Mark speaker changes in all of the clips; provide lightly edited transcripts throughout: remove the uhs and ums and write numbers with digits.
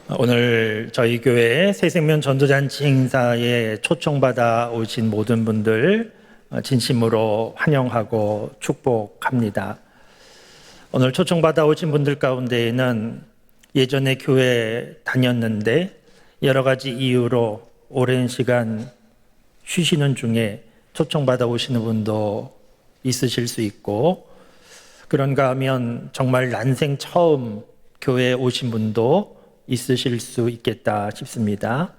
Speaker 1: 오늘 저희 교회 새생명 전도잔치 행사에 초청받아 오신 모든 분들 진심으로 환영하고 축복합니다. 오늘 초청받아 오신 분들 가운데에는 예전에 교회 다녔는데 여러 가지 이유로 오랜 시간 쉬시는 중에 초청받아 오시는 분도 있으실 수 있고, 그런가 하면 정말 난생 처음 교회에 오신 분도 있으실 수 있겠다 싶습니다.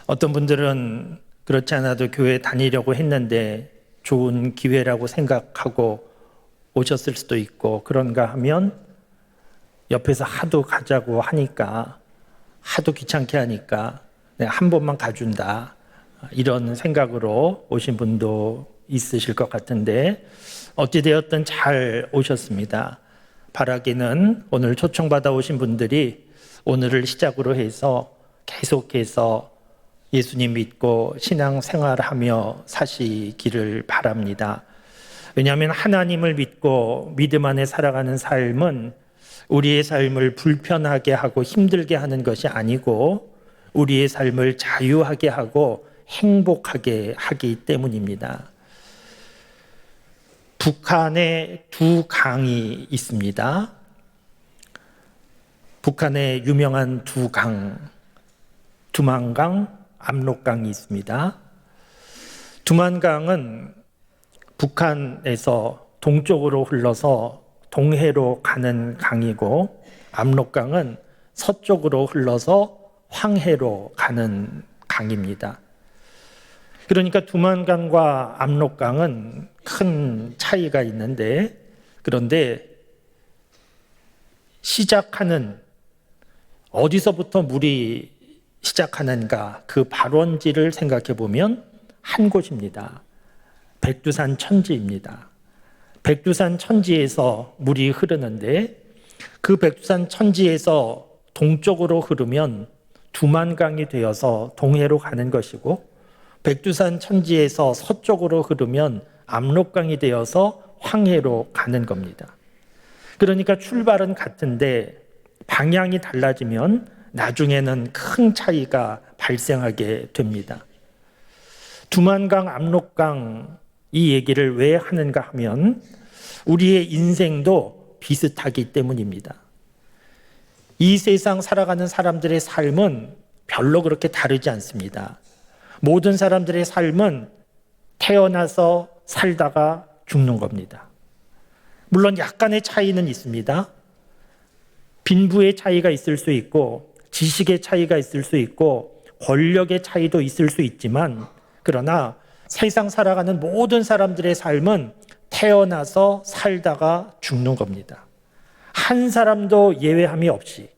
Speaker 1: 어떤 분들은 그렇지 않아도 교회 다니려고 했는데 좋은 기회라고 생각하고 오셨을 수도 있고, 그런가 하면 옆에서 하도 가자고 하니까, 하도 귀찮게 하니까 내가 한 번만 가준다, 이런 생각으로 오신 분도 있으실 것 같은데, 어찌되었든 잘 오셨습니다. 바라기는 오늘 초청받아 오신 분들이 오늘을 시작으로 해서 계속해서 예수님 믿고 신앙생활하며 사시기를 바랍니다. 왜냐하면 하나님을 믿고 믿음 안에 살아가는 삶은 우리의 삶을 불편하게 하고 힘들게 하는 것이 아니고 우리의 삶을 자유하게 하고 행복하게 하기 때문입니다. 북한에 두 강이 있습니다. 북한에 유명한 두 강, 두만강, 압록강이 있습니다. 두만강은 북한에서 동쪽으로 흘러서 동해로 가는 강이고, 압록강은 서쪽으로 흘러서 황해로 가는 강입니다. 그러니까 두만강과 압록강은 큰 차이가 있는데, 그런데 시작하는, 어디서부터 물이 시작하는가, 그 발원지를 생각해 보면 한 곳입니다. 백두산 천지입니다. 백두산 천지에서 물이 흐르는데, 그 백두산 천지에서 동쪽으로 흐르면 두만강이 되어서 동해로 가는 것이고, 백두산 천지에서 서쪽으로 흐르면 압록강이 되어서 황해로 가는 겁니다. 그러니까 출발은 같은데 방향이 달라지면 나중에는 큰 차이가 발생하게 됩니다. 두만강, 압록강, 이 얘기를 왜 하는가 하면 우리의 인생도 비슷하기 때문입니다. 이 세상 살아가는 사람들의 삶은 별로 그렇게 다르지 않습니다. 모든 사람들의 삶은 태어나서 살다가 죽는 겁니다. 물론 약간의 차이는 있습니다. 빈부의 차이가 있을 수 있고, 지식의 차이가 있을 수 있고, 권력의 차이도 있을 수 있지만, 그러나 세상 살아가는 모든 사람들의 삶은 태어나서 살다가 죽는 겁니다. 한 사람도 예외함이 없이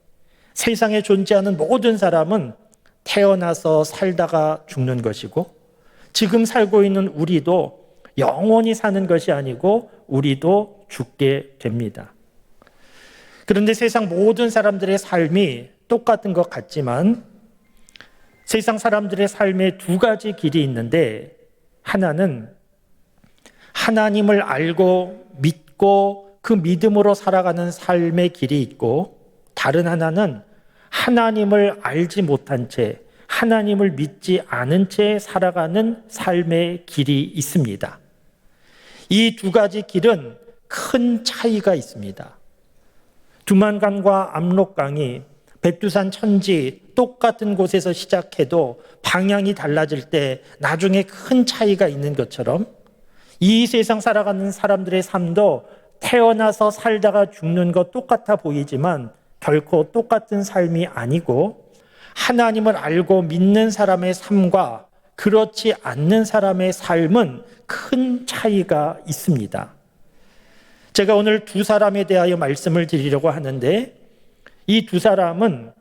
Speaker 1: 세상에 존재하는 모든 사람은 태어나서 살다가 죽는 것이고, 지금 살고 있는 우리도 영원히 사는 것이 아니고 우리도 죽게 됩니다. 그런데 세상 모든 사람들의 삶이 똑같은 것 같지만 세상 사람들의 삶에 두 가지 길이 있는데, 하나는 하나님을 알고 믿고 그 믿음으로 살아가는 삶의 길이 있고, 다른 하나는 하나님을 알지 못한 채, 하나님을 믿지 않은 채 살아가는 삶의 길이 있습니다. 이 두 가지 길은 큰 차이가 있습니다. 두만강과 압록강이 백두산 천지 똑같은 곳에서 시작해도 방향이 달라질 때 나중에 큰 차이가 있는 것처럼, 이 세상 살아가는 사람들의 삶도 태어나서 살다가 죽는 것 똑같아 보이지만 결코 똑같은 삶이 아니고, 하나님을 알고 믿는 사람의 삶과 그렇지 않는 사람의 삶은 큰 차이가 있습니다. 제가 오늘 두 사람에 대하여 말씀을 드리려고 하는데, 이 두 사람은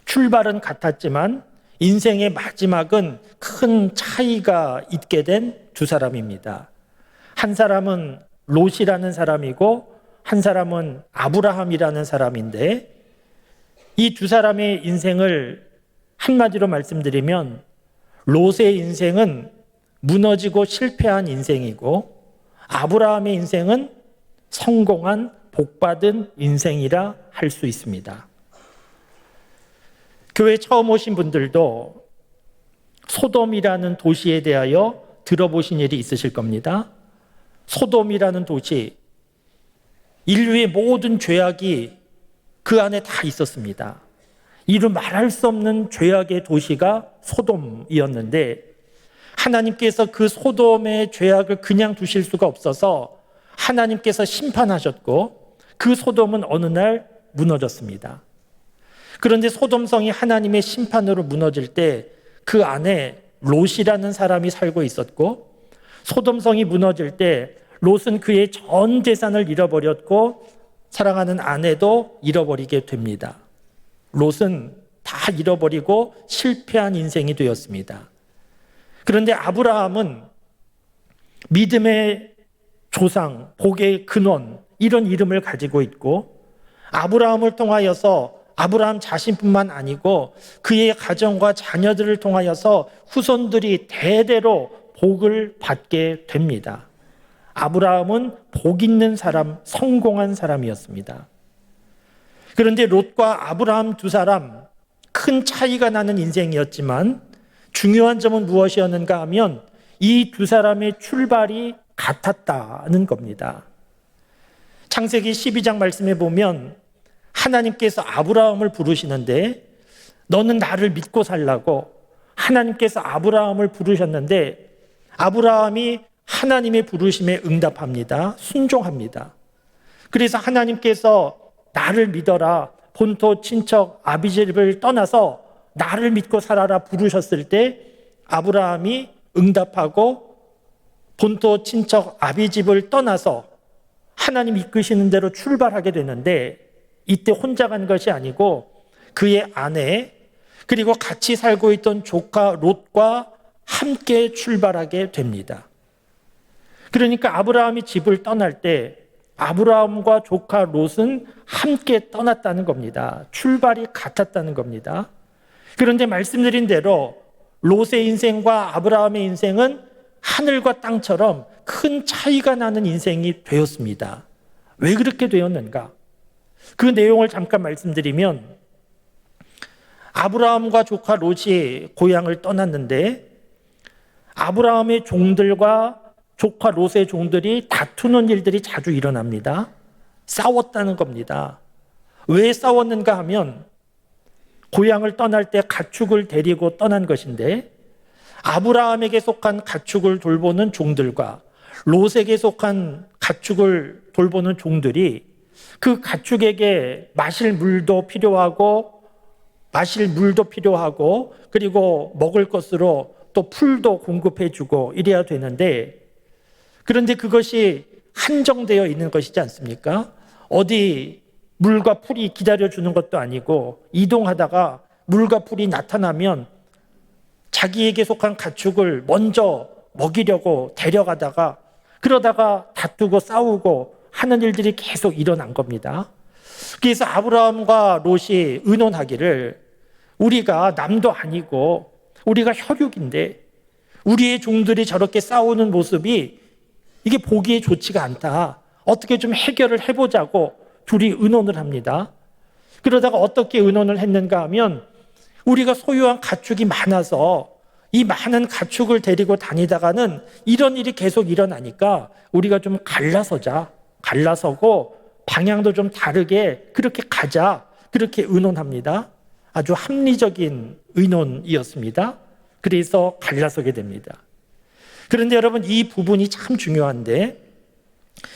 Speaker 1: 출발은 같았지만 인생의 마지막은 큰 차이가 있게 된 두 사람입니다. 한 사람은 롯이라는 사람이고 한 사람은 아브라함이라는 사람인데, 이 두 사람의 인생을 한마디로 말씀드리면 롯의 인생은 무너지고 실패한 인생이고, 아브라함의 인생은 성공한 복받은 인생이라 할 수 있습니다. 교회 처음 오신 분들도 소돔이라는 도시에 대하여 들어보신 일이 있으실 겁니다. 소돔이라는 도시, 인류의 모든 죄악이 그 안에 다 있었습니다. 이루 말할 수 없는 죄악의 도시가 소돔이었는데, 하나님께서 그 소돔의 죄악을 그냥 두실 수가 없어서 하나님께서 심판하셨고, 그 소돔은 어느 날 무너졌습니다. 그런데 소돔성이 하나님의 심판으로 무너질 때 그 안에 롯이라는 사람이 살고 있었고, 소돔성이 무너질 때 롯은 그의 전 재산을 잃어버렸고 사랑하는 아내도 잃어버리게 됩니다. 롯은 다 잃어버리고 실패한 인생이 되었습니다. 그런데 아브라함은 믿음의 조상, 복의 근원, 이런 이름을 가지고 있고, 아브라함을 통하여서 아브라함 자신뿐만 아니고 그의 가정과 자녀들을 통하여서 후손들이 대대로 복을 받게 됩니다. 아브라함은 복 있는 사람, 성공한 사람이었습니다. 그런데 롯과 아브라함 두 사람, 큰 차이가 나는 인생이었지만 중요한 점은 무엇이었는가 하면 이 두 사람의 출발이 같았다는 겁니다. 창세기 12장 말씀에 보면 하나님께서 아브라함을 부르시는데, 너는 나를 믿고 살라고 하나님께서 아브라함을 부르셨는데, 아브라함이 하나님의 부르심에 응답합니다. 순종합니다. 그래서 하나님께서 나를 믿어라, 본토 친척 아비집을 떠나서 나를 믿고 살아라 부르셨을 때 아브라함이 응답하고 본토 친척 아비집을 떠나서 하나님 이끄시는 대로 출발하게 되는데, 이때 혼자 간 것이 아니고 그의 아내, 그리고 같이 살고 있던 조카 롯과 함께 출발하게 됩니다. 그러니까 아브라함이 집을 떠날 때 아브라함과 조카 롯은 함께 떠났다는 겁니다. 출발이 같았다는 겁니다. 그런데 말씀드린 대로 롯의 인생과 아브라함의 인생은 하늘과 땅처럼 큰 차이가 나는 인생이 되었습니다. 왜 그렇게 되었는가? 그 내용을 잠깐 말씀드리면, 아브라함과 조카 롯이 고향을 떠났는데 아브라함의 종들과 조카 롯의 종들이 다투는 일들이 자주 일어납니다. 싸웠다는 겁니다. 왜 싸웠는가 하면 고향을 떠날 때 가축을 데리고 떠난 것인데, 아브라함에게 속한 가축을 돌보는 종들과 롯에게 속한 가축을 돌보는 종들이 그 가축에게 마실 물도 필요하고 그리고 먹을 것으로 또 풀도 공급해주고 이래야 되는데, 그런데 그것이 한정되어 있는 것이지 않습니까? 어디 물과 풀이 기다려주는 것도 아니고 이동하다가 물과 풀이 나타나면 자기에게 속한 가축을 먼저 먹이려고 데려가다가 그러다가 다투고 싸우고 하는 일들이 계속 일어난 겁니다. 그래서 아브라함과 롯이 의논하기를, 우리가 남도 아니고 우리가 혈육인데 우리의 종들이 저렇게 싸우는 모습이 이게 보기에 좋지가 않다. 어떻게 좀 해결을 해보자고 둘이 의논을 합니다. 그러다가 어떻게 의논을 했는가 하면, 우리가 소유한 가축이 많아서 이 많은 가축을 데리고 다니다가는 이런 일이 계속 일어나니까 우리가 좀 갈라서고 방향도 좀 다르게 그렇게 가자, 그렇게 의논합니다. 아주 합리적인 의논이었습니다. 그래서 갈라서게 됩니다. 그런데 여러분, 이 부분이 참 중요한데,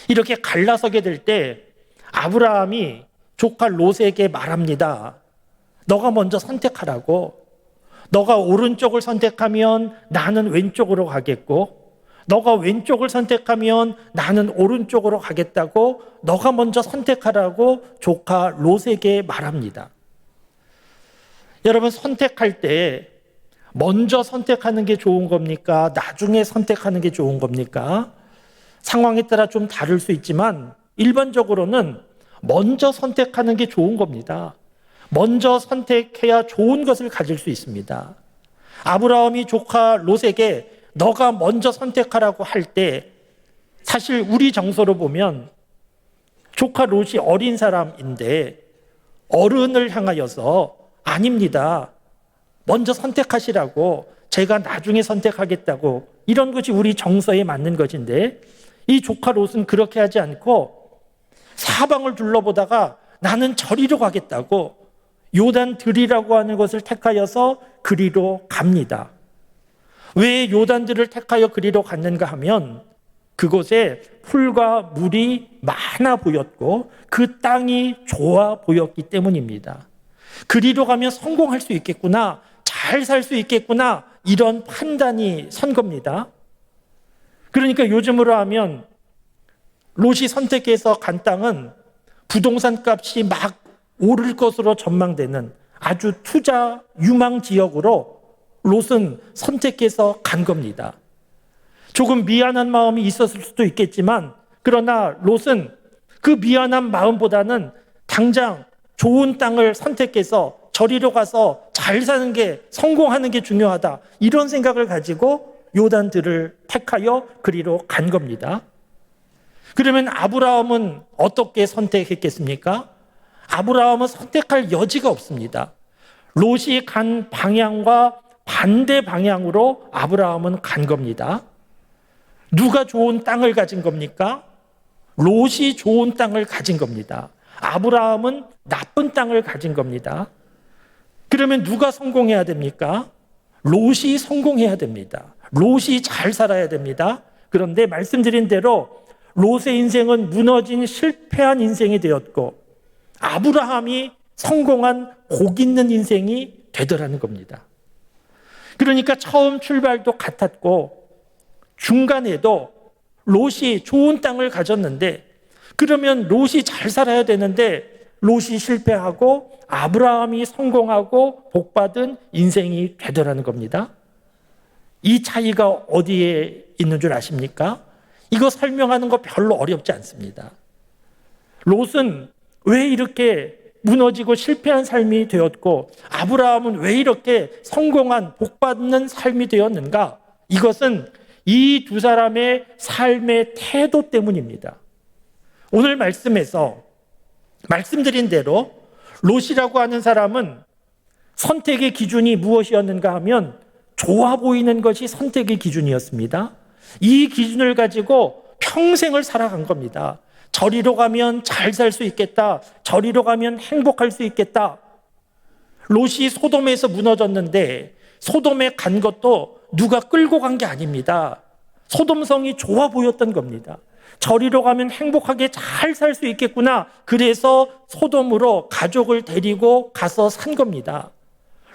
Speaker 1: 이렇게 갈라서게 될 때 아브라함이 조카 롯에게 말합니다. 너가 먼저 선택하라고. 너가 오른쪽을 선택하면 나는 왼쪽으로 가겠고, 너가 왼쪽을 선택하면 나는 오른쪽으로 가겠다고 너가 먼저 선택하라고 조카 롯에게 말합니다. 여러분, 선택할 때 먼저 선택하는 게 좋은 겁니까? 나중에 선택하는 게 좋은 겁니까? 상황에 따라 좀 다를 수 있지만 일반적으로는 먼저 선택하는 게 좋은 겁니다. 먼저 선택해야 좋은 것을 가질 수 있습니다. 아브라함이 조카 롯에게 너가 먼저 선택하라고 할 때, 사실 우리 정서로 보면 조카 롯이 어린 사람인데 어른을 향하여서 아닙니다. 먼저 선택하시라고, 제가 나중에 선택하겠다고, 이런 것이 우리 정서에 맞는 것인데 이 조카 롯은 그렇게 하지 않고 사방을 둘러보다가 나는 저리로 가겠다고 요단 들이라고 하는 것을 택하여서 그리로 갑니다. 왜 요단들을 택하여 그리로 갔는가 하면 그곳에 풀과 물이 많아 보였고 그 땅이 좋아 보였기 때문입니다. 그리로 가면 성공할 수 있겠구나, 잘 살 수 있겠구나, 이런 판단이 선 겁니다. 그러니까 요즘으로 하면 롯이 선택해서 간 땅은 부동산 값이 막 오를 것으로 전망되는 아주 투자 유망 지역으로 롯은 선택해서 간 겁니다. 조금 미안한 마음이 있었을 수도 있겠지만 그러나 롯은 그 미안한 마음보다는 당장 좋은 땅을 선택해서 저리로 가서 잘 사는 게, 성공하는 게 중요하다, 이런 생각을 가지고 요단들을 택하여 그리로 간 겁니다. 그러면 아브라함은 어떻게 선택했겠습니까? 아브라함은 선택할 여지가 없습니다. 롯이 간 방향과 반대 방향으로 아브라함은 간 겁니다. 누가 좋은 땅을 가진 겁니까? 롯이 좋은 땅을 가진 겁니다. 아브라함은 나쁜 땅을 가진 겁니다. 그러면 누가 성공해야 됩니까? 롯이 성공해야 됩니다. 롯이 잘 살아야 됩니다. 그런데 말씀드린 대로 롯의 인생은 무너진 실패한 인생이 되었고 아브라함이 성공한 복 있는 인생이 되더라는 겁니다. 그러니까 처음 출발도 같았고 중간에도 롯이 좋은 땅을 가졌는데 그러면 롯이 잘 살아야 되는데 롯이 실패하고 아브라함이 성공하고 복받은 인생이 되더라는 겁니다. 이 차이가 어디에 있는 줄 아십니까? 이거 설명하는 거 별로 어렵지 않습니다. 롯은 왜 이렇게 무너지고 실패한 삶이 되었고 아브라함은 왜 이렇게 성공한 복받는 삶이 되었는가? 이것은 이 두 사람의 삶의 태도 때문입니다. 오늘 말씀에서 말씀드린 대로 롯이라고 하는 사람은 선택의 기준이 무엇이었는가 하면 좋아 보이는 것이 선택의 기준이었습니다. 이 기준을 가지고 평생을 살아간 겁니다. 저리로 가면 잘 살 수 있겠다, 저리로 가면 행복할 수 있겠다. 롯이 소돔에서 무너졌는데 소돔에 간 것도 누가 끌고 간 게 아닙니다. 소돔성이 좋아 보였던 겁니다. 저리로 가면 행복하게 잘 살 수 있겠구나, 그래서 소돔으로 가족을 데리고 가서 산 겁니다.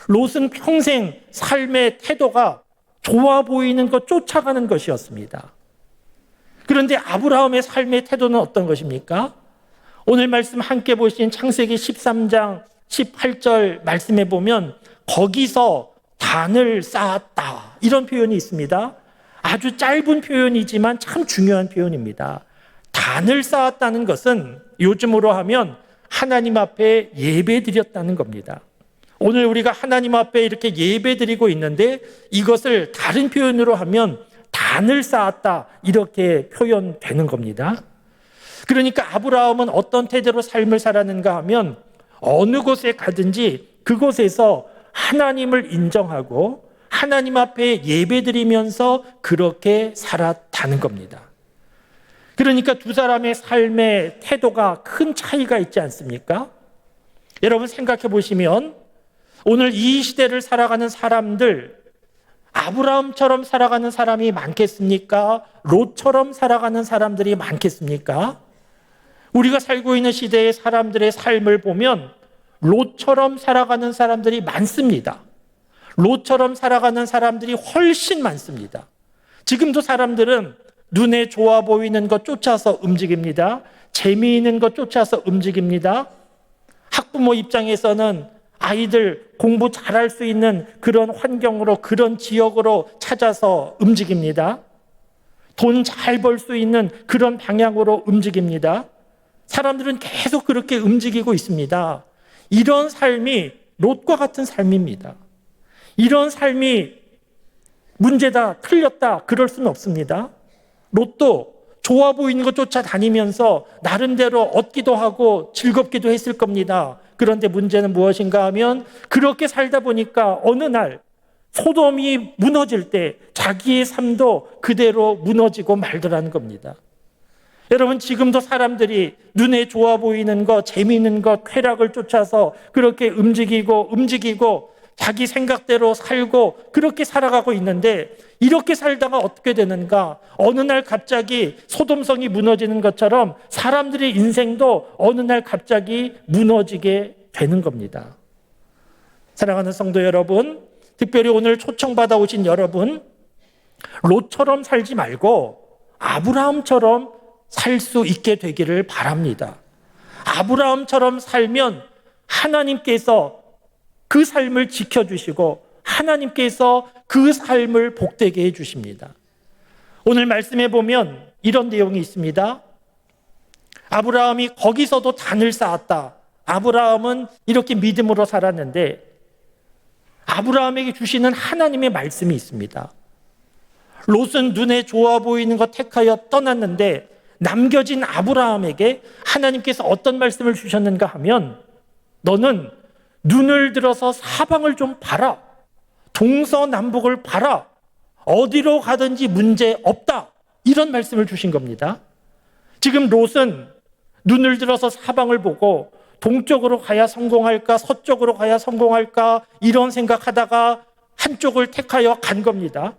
Speaker 1: 롯은 평생 삶의 태도가 좋아 보이는 것 쫓아가는 것이었습니다. 그런데 아브라함의 삶의 태도는 어떤 것입니까? 오늘 말씀 함께 보신 창세기 13장 18절 말씀에 보면 거기서 단을 쌓았다, 이런 표현이 있습니다. 아주 짧은 표현이지만 참 중요한 표현입니다. 단을 쌓았다는 것은 요즘으로 하면 하나님 앞에 예배 드렸다는 겁니다. 오늘 우리가 하나님 앞에 이렇게 예배 드리고 있는데 이것을 다른 표현으로 하면 단을 쌓았다, 이렇게 표현되는 겁니다. 그러니까 아브라함은 어떤 태도로 삶을 살았는가 하면 어느 곳에 가든지 그곳에서 하나님을 인정하고 하나님 앞에 예배드리면서 그렇게 살았다는 겁니다. 그러니까 두 사람의 삶의 태도가 큰 차이가 있지 않습니까? 여러분 생각해 보시면 오늘 이 시대를 살아가는 사람들, 아브라함처럼 살아가는 사람이 많겠습니까? 롯처럼 살아가는 사람들이 많겠습니까? 우리가 살고 있는 시대의 사람들의 삶을 보면 롯처럼 살아가는 사람들이 많습니다. 롯처럼 살아가는 사람들이 훨씬 많습니다. 지금도 사람들은 눈에 좋아 보이는 것 쫓아서 움직입니다. 재미있는 것 쫓아서 움직입니다. 학부모 입장에서는 아이들 공부 잘할 수 있는 그런 환경으로, 그런 지역으로 찾아서 움직입니다. 돈 잘 벌 수 있는 그런 방향으로 움직입니다. 사람들은 계속 그렇게 움직이고 있습니다. 이런 삶이 롯과 같은 삶입니다. 이런 삶이 문제다, 틀렸다, 그럴 수는 없습니다. 롯도 좋아 보이는 것 쫓아다니면서 나름대로 얻기도 하고 즐겁기도 했을 겁니다. 그런데 문제는 무엇인가 하면 그렇게 살다 보니까 어느 날 소돔이 무너질 때 자기의 삶도 그대로 무너지고 말더라는 겁니다. 여러분, 지금도 사람들이 눈에 좋아 보이는 것, 재미있는 것, 쾌락을 쫓아서 그렇게 움직이고 자기 생각대로 살고 그렇게 살아가고 있는데, 이렇게 살다가 어떻게 되는가? 어느 날 갑자기 소돔성이 무너지는 것처럼 사람들의 인생도 어느 날 갑자기 무너지게 되는 겁니다. 사랑하는 성도 여러분, 특별히 오늘 초청받아 오신 여러분, 롯처럼 살지 말고 아브라함처럼 살 수 있게 되기를 바랍니다. 아브라함처럼 살면 하나님께서 그 삶을 지켜주시고 하나님께서 그 삶을 복되게 해주십니다. 오늘 말씀해 보면 이런 내용이 있습니다. 아브라함이 거기서도 단을 쌓았다. 아브라함은 이렇게 믿음으로 살았는데 아브라함에게 주시는 하나님의 말씀이 있습니다. 롯은 눈에 좋아 보이는 것 택하여 떠났는데 남겨진 아브라함에게 하나님께서 어떤 말씀을 주셨는가 하면, 너는 눈을 들어서 사방을 좀 봐라. 동서남북을 봐라. 어디로 가든지 문제 없다. 이런 말씀을 주신 겁니다. 지금 롯은 눈을 들어서 사방을 보고 동쪽으로 가야 성공할까, 서쪽으로 가야 성공할까, 이런 생각하다가 한쪽을 택하여 간 겁니다.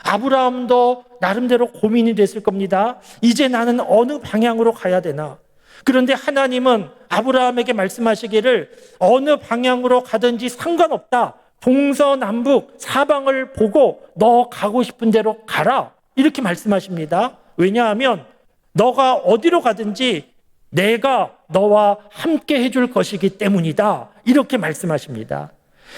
Speaker 1: 아브라함도 나름대로 고민이 됐을 겁니다. 이제 나는 어느 방향으로 가야 되나? 그런데 하나님은 아브라함에게 말씀하시기를 어느 방향으로 가든지 상관없다. 동서남북 사방을 보고 너 가고 싶은 대로 가라. 이렇게 말씀하십니다. 왜냐하면 너가 어디로 가든지 내가 너와 함께 해줄 것이기 때문이다. 이렇게 말씀하십니다.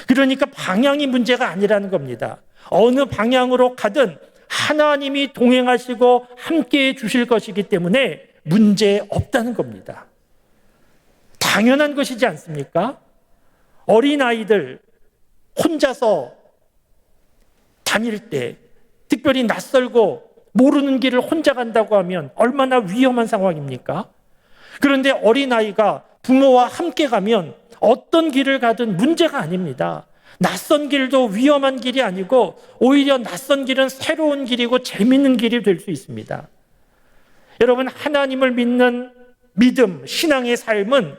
Speaker 1: 그러니까 방향이 문제가 아니라는 겁니다. 어느 방향으로 가든 하나님이 동행하시고 함께해 주실 것이기 때문에 문제 없다는 겁니다. 당연한 것이지 않습니까? 어린아이들 혼자서 다닐 때, 특별히 낯설고 모르는 길을 혼자 간다고 하면 얼마나 위험한 상황입니까? 그런데 어린아이가 부모와 함께 가면 어떤 길을 가든 문제가 아닙니다. 낯선 길도 위험한 길이 아니고 오히려 낯선 길은 새로운 길이고 재밌는 길이 될 수 있습니다. 여러분, 하나님을 믿는 믿음, 신앙의 삶은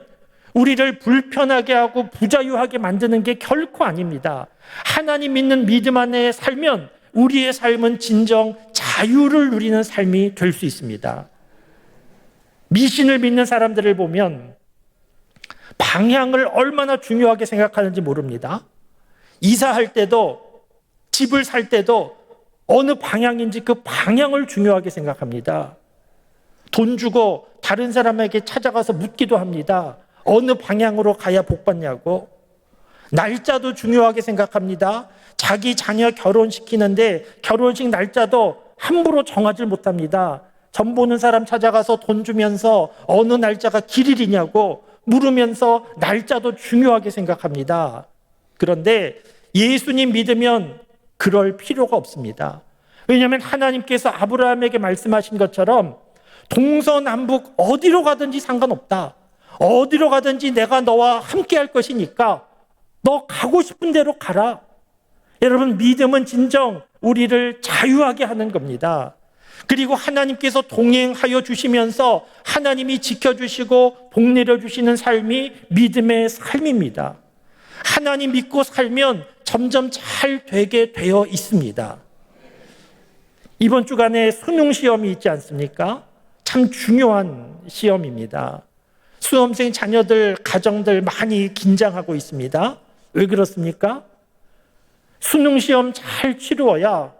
Speaker 1: 우리를 불편하게 하고 부자유하게 만드는 게 결코 아닙니다. 하나님 믿는 믿음 안에 살면 우리의 삶은 진정 자유를 누리는 삶이 될 수 있습니다. 미신을 믿는 사람들을 보면 방향을 얼마나 중요하게 생각하는지 모릅니다. 이사할 때도 집을 살 때도 어느 방향인지 그 방향을 중요하게 생각합니다. 돈 주고 다른 사람에게 찾아가서 묻기도 합니다. 어느 방향으로 가야 복 받냐고. 날짜도 중요하게 생각합니다. 자기 자녀 결혼시키는데 결혼식 날짜도 함부로 정하지 못합니다. 점 보는 사람 찾아가서 돈 주면서 어느 날짜가 길일이냐고 물으면서 날짜도 중요하게 생각합니다. 그런데 예수님 믿으면 그럴 필요가 없습니다. 왜냐하면 하나님께서 아브라함에게 말씀하신 것처럼 동서남북 어디로 가든지 상관없다. 어디로 가든지 내가 너와 함께 할 것이니까 너 가고 싶은 대로 가라. 여러분, 믿음은 진정 우리를 자유하게 하는 겁니다. 그리고 하나님께서 동행하여 주시면서 하나님이 지켜주시고 복 내려주시는 삶이 믿음의 삶입니다. 하나님 믿고 살면 점점 잘 되게 되어 있습니다. 이번 주간에 수능 시험이 있지 않습니까? 참 중요한 시험입니다. 수험생 자녀들, 가정들 많이 긴장하고 있습니다. 왜 그렇습니까? 수능 시험 잘 치루어야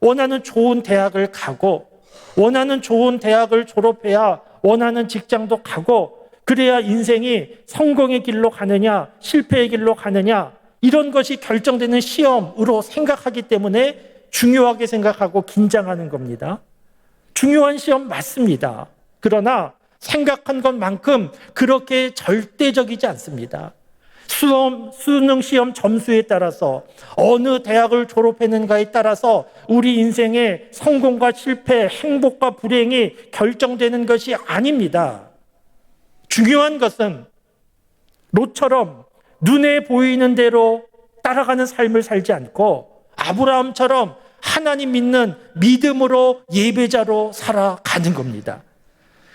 Speaker 1: 원하는 좋은 대학을 가고, 원하는 좋은 대학을 졸업해야 원하는 직장도 가고, 그래야 인생이 성공의 길로 가느냐 실패의 길로 가느냐 이런 것이 결정되는 시험으로 생각하기 때문에 중요하게 생각하고 긴장하는 겁니다. 중요한 시험 맞습니다. 그러나 생각한 것만큼 그렇게 절대적이지 않습니다. 수능 시험 점수에 따라서 어느 대학을 졸업했는가에 따라서 우리 인생의 성공과 실패, 행복과 불행이 결정되는 것이 아닙니다. 중요한 것은 롯처럼 눈에 보이는 대로 따라가는 삶을 살지 않고 아브라함처럼 하나님 믿는 믿음으로 예배자로 살아가는 겁니다.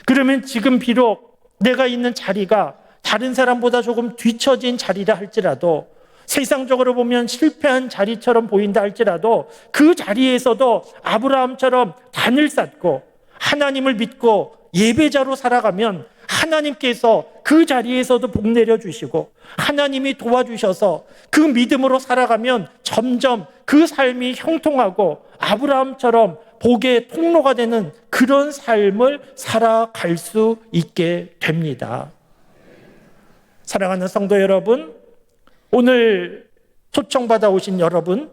Speaker 1: 그러면 지금 비록 내가 있는 자리가 다른 사람보다 조금 뒤처진 자리라 할지라도, 세상적으로 보면 실패한 자리처럼 보인다 할지라도, 그 자리에서도 아브라함처럼 단을 쌓고 하나님을 믿고 예배자로 살아가면 하나님께서 그 자리에서도 복 내려주시고, 하나님이 도와주셔서 그 믿음으로 살아가면 점점 그 삶이 형통하고 아브라함처럼 복의 통로가 되는 그런 삶을 살아갈 수 있게 됩니다. 사랑하는 성도 여러분, 오늘 초청받아 오신 여러분,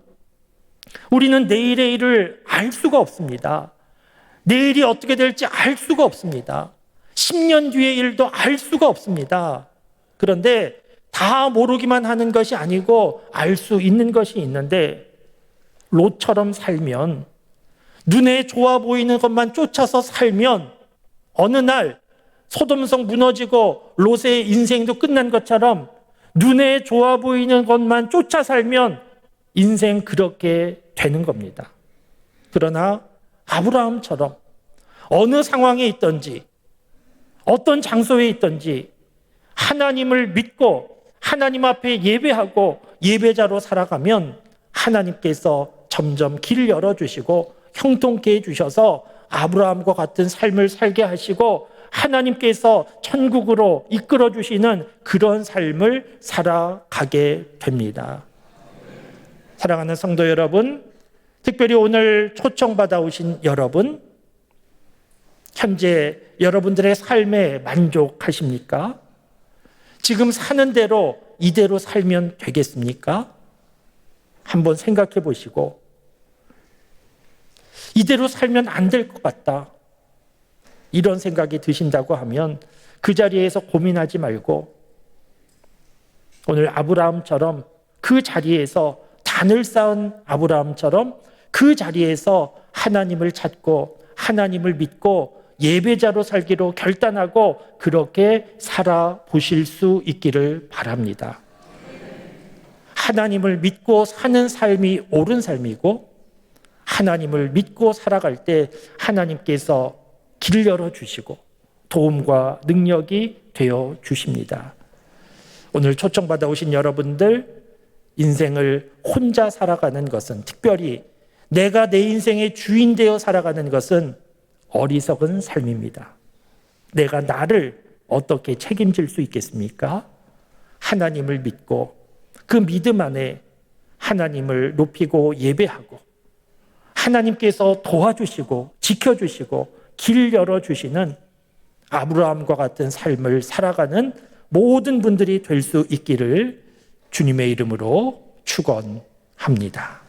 Speaker 1: 우리는 내일의 일을 알 수가 없습니다. 내일이 어떻게 될지 알 수가 없습니다. 10년 뒤의 일도 알 수가 없습니다. 그런데 다 모르기만 하는 것이 아니고 알 수 있는 것이 있는데, 롯처럼 살면, 눈에 좋아 보이는 것만 쫓아서 살면 어느 날 소돔성 무너지고 롯의 인생도 끝난 것처럼 눈에 좋아 보이는 것만 쫓아 살면 인생 그렇게 되는 겁니다. 그러나 아브라함처럼 어느 상황에 있든지 어떤 장소에 있든지 하나님을 믿고 하나님 앞에 예배하고 예배자로 살아가면 하나님께서 점점 길을 열어주시고 형통케 해주셔서 아브라함과 같은 삶을 살게 하시고 하나님께서 천국으로 이끌어주시는 그런 삶을 살아가게 됩니다. 사랑하는 성도 여러분, 특별히 오늘 초청받아 오신 여러분, 현재 여러분들의 삶에 만족하십니까? 지금 사는 대로 이대로 살면 되겠습니까? 한번 생각해 보시고, 이대로 살면 안 될 것 같다, 이런 생각이 드신다고 하면 그 자리에서 고민하지 말고 오늘 아브라함처럼 그 자리에서 단을 쌓은 아브라함처럼 그 자리에서 하나님을 찾고 하나님을 믿고 예배자로 살기로 결단하고 그렇게 살아보실 수 있기를 바랍니다. 하나님을 믿고 사는 삶이 옳은 삶이고, 하나님을 믿고 살아갈 때 하나님께서 길을 열어주시고 도움과 능력이 되어 주십니다. 오늘 초청받아 오신 여러분들, 인생을 혼자 살아가는 것은, 특별히 내가 내 인생의 주인 되어 살아가는 것은 어리석은 삶입니다. 내가 나를 어떻게 책임질 수 있겠습니까? 하나님을 믿고 그 믿음 안에 하나님을 높이고 예배하고 하나님께서 도와주시고 지켜주시고 길 열어주시는 아브라함과 같은 삶을 살아가는 모든 분들이 될 수 있기를 주님의 이름으로 축원합니다.